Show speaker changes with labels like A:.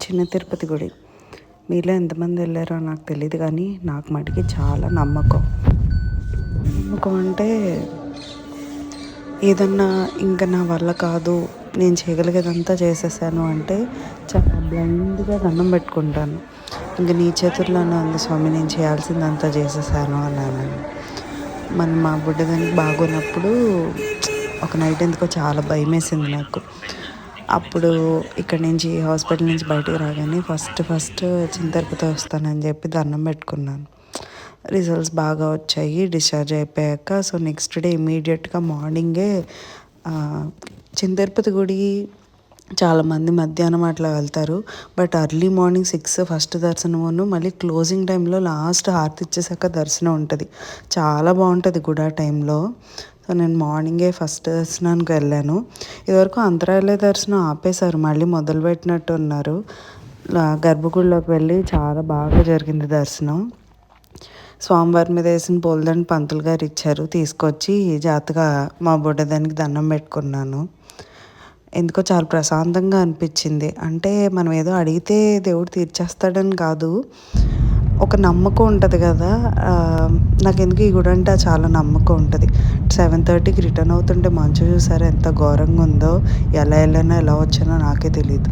A: చిన్న తిరుపతి గుడి. మీలో ఎంతమంది వెళ్ళారో నాకు తెలియదు కానీ నాకు మటుకి చాలా నమ్మకం. నమ్మకం అంటే ఏదన్నా ఇంకా నా వల్ల కాదు, నేను చేయగలిగేదంతా చేసేసాను అంటే చాలా బ్లైండ్గా దండం పెట్టుకుంటాను. ఇంక నీ చేతుల్లోనే ఉంది స్వామి, నేను చేయాల్సిందంతా చేసేసాను అన్నాను. మా బుడ్డదానికి బాగోనప్పుడు ఒక నైట్ ఎందుకో చాలా భయం వేసింది నాకు. అప్పుడు ఇక్కడ నుంచి హాస్పిటల్ నుంచి బయటకు రాగానే ఫస్ట్ చిన్న తిరుపతి వస్తానని చెప్పి దండం పెట్టుకున్నాను. రిజల్ట్స్ బాగా వచ్చాయి. డిశ్చార్జ్ అయిపోయాక నెక్స్ట్ డే ఇమీడియట్గా మార్నింగే చిన్న తిరుపతి గుడి చాలామంది మధ్యాహ్నం అట్లా వెళ్తారు. బట్ ఎర్లీ మార్నింగ్ 6 ఫస్ట్ దర్శనమును, మళ్ళీ క్లోజింగ్ టైంలో లాస్ట్ హారతి ఇచ్చేసాక దర్శనం ఉంటుంది. చాలా బాగుంటుంది గుడి ఆ టైంలో. నేను మార్నింగే ఫస్ట్ దర్శనానికి వెళ్ళాను. ఇదివరకు అంతరాలయ దర్శనం ఆపేశారు, మళ్ళీ మొదలుపెట్టినట్టు ఉన్నారు. గర్భగుడిలోకి వెళ్ళి చాలా బాగా జరిగింది దర్శనం. స్వామివారి మీద వేసిన పూలదండ పంతులు గారు ఇచ్చారు, తీసుకొచ్చి జాతగా మా బుడ్డదానికి దండం పెట్టుకున్నాను. ఎందుకో చాలా ప్రశాంతంగా అనిపించింది. అంటే మనం ఏదో అడిగితే దేవుడు తీర్చేస్తాడని కాదు, ఒక నమ్మకం ఉంటుంది కదా. నాకు ఎందుకు ఈ గుడి అంటే చాలా నమ్మకం ఉంటుంది. 7:30కి రిటర్న్ అవుతుంటే మంచు చూసారా ఎంత ఘోరంగా ఉందో. ఎలా వెళ్ళానో ఎలా వచ్చానో నాకే తెలియదు.